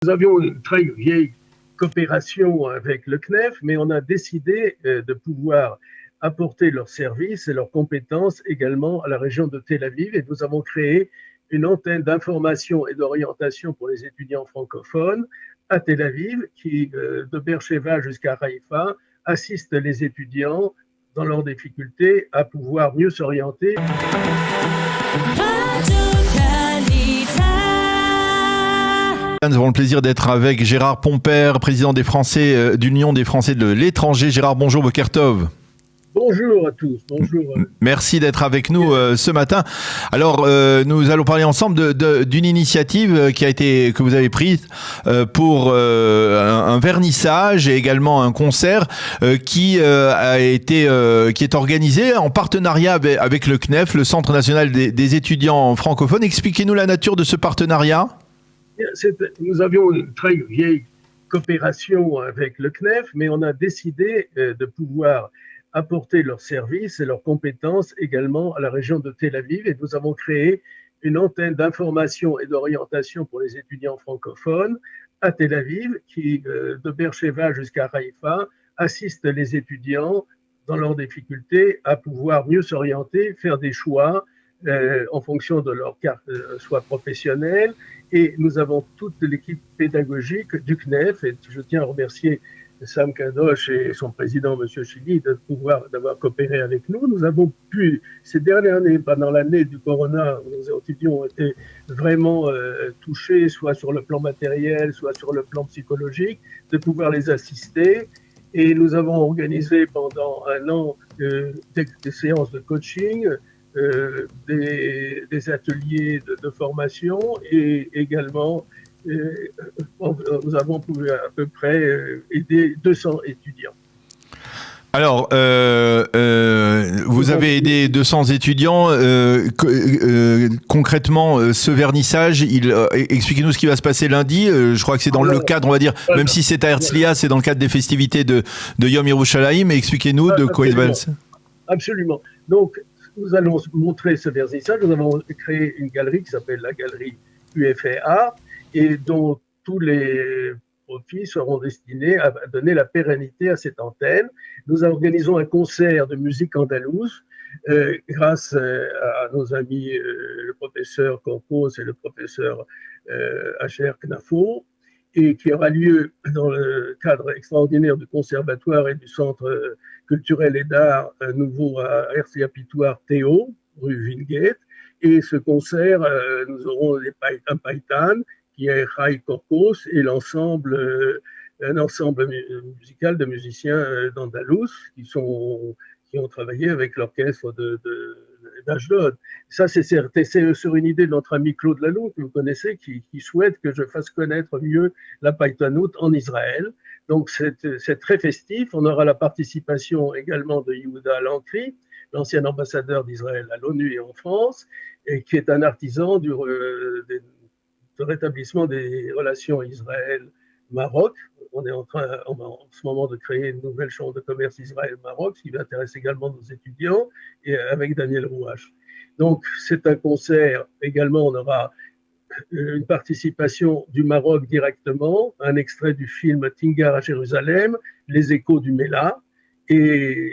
Nous avions une très vieille coopération avec le CNEF, mais on a décidé de pouvoir apporter leurs services et leurs compétences également à la région de Tel Aviv, et nous avons créé une antenne d'information et d'orientation pour les étudiants francophones à Tel Aviv qui, de Beersheva jusqu'à Haïfa, assiste les étudiants dans leurs difficultés à pouvoir mieux s'orienter. Nous avons le plaisir d'être avec Gérard Pomper, président des Français d'Union des Français de l'étranger. Gérard, bonjour, Boker Tov. Bonjour à tous. Bonjour. Merci d'être avec nous ce matin. Alors, nous allons parler ensemble d'une initiative que vous avez prise pour un vernissage et également un concert qui est organisé en partenariat avec le CNEF, le Centre national des étudiants francophones. Expliquez-nous la nature de ce partenariat. Nous avions une très vieille coopération avec le CNEF, mais on a décidé de pouvoir apporter leurs services et leurs compétences également à la région de Tel Aviv, et nous avons créé une antenne d'information et d'orientation pour les étudiants francophones à Tel Aviv qui, de Beersheva jusqu'à Haïfa, assiste les étudiants dans leurs difficultés à pouvoir mieux s'orienter, faire des choix en fonction de leur carte soit professionnelle. Et nous avons toute l'équipe pédagogique du CNEF, et je tiens à remercier Sam Kadosh et son président, M. Chili, d'avoir coopéré avec nous. Nous avons pu, ces dernières années, pendant l'année du corona, nos étudiants ont été vraiment touchés, soit sur le plan matériel, soit sur le plan psychologique, de pouvoir les assister. Et nous avons organisé pendant un an des séances de coaching, des ateliers de formation, et également nous avons pu à peu près aider 200 étudiants. Alors, vous avez aidé 200 étudiants. Concrètement, ce vernissage, expliquez-nous ce qui va se passer lundi. Je crois que c'est dans le cadre, on va dire, même si c'est à Herzliya, c'est dans le cadre des festivités de Yom Yerushalayim. Expliquez-nous de quoi il va se... Absolument. Donc, nous allons montrer ce vernissage. Nous avons créé une galerie qui s'appelle la galerie UFA, et dont tous les profits seront destinés à donner la pérennité à cette antenne. Nous organisons un concert de musique andalouse grâce à nos amis le professeur Corpos et le professeur Asher Knafo, et qui aura lieu dans le cadre extraordinaire du conservatoire et du centre culturel et d'art nouveau à Herzliya Pitoire Théo, rue Wingate. Et ce concert, nous aurons un païtan qui est Chai Corpos et un ensemble musical de musiciens d'Andalous qui ont travaillé avec l'orchestre d'Ashdod. Ça, c'est sur une idée de notre ami Claude Laloux, que vous connaissez, qui souhaite que je fasse connaître mieux la païtanout en Israël. Donc, c'est très festif. On aura la participation également de Yehuda Lankri, l'ancien ambassadeur d'Israël à l'ONU et en France, et qui est un artisan du rétablissement des relations Israël-Maroc. On est en ce moment de créer une nouvelle chambre de commerce Israël-Maroc, qui intéresse également nos étudiants, et avec Daniel Rouache. Donc, c'est un concert. Également, on aura une participation du Maroc directement, un extrait du film Tingar à Jérusalem, Les échos du Mela, et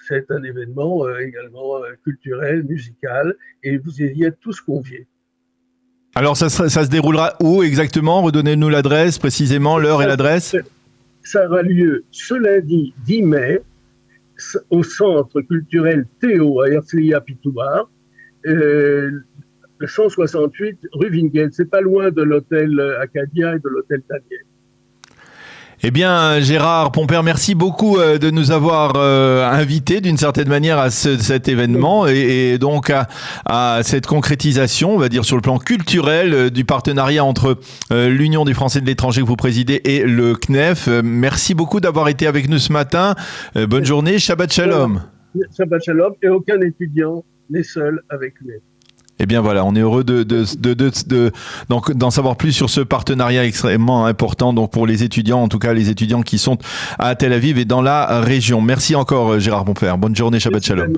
c'est un événement également culturel, musical, et vous y êtes tous conviés. Alors, ça se déroulera où exactement? Redonnez-nous l'adresse, précisément, l'heure et l'adresse. Ça aura lieu ce lundi 10 mai au centre culturel Théo à Herzliya Pitoire, le 168 rue Wingate. C'est pas loin de l'hôtel Acadia et de l'hôtel Daniel. Eh bien, Gérard Pomper, merci beaucoup de nous avoir invités d'une certaine manière à cet événement et donc à cette concrétisation, on va dire, sur le plan culturel du partenariat entre l'Union des Français de l'étranger que vous présidez et le CNEF. Merci beaucoup d'avoir été avec nous ce matin. Bonne journée, Shabbat Shalom. Shabbat Shalom, et aucun étudiant n'est seul avec lui. Eh bien voilà, on est heureux donc d'en savoir plus sur ce partenariat extrêmement important donc pour les étudiants, en tout cas les étudiants qui sont à Tel Aviv et dans la région. Merci encore Gérard Pomper. Bonne journée, Shabbat Shalom.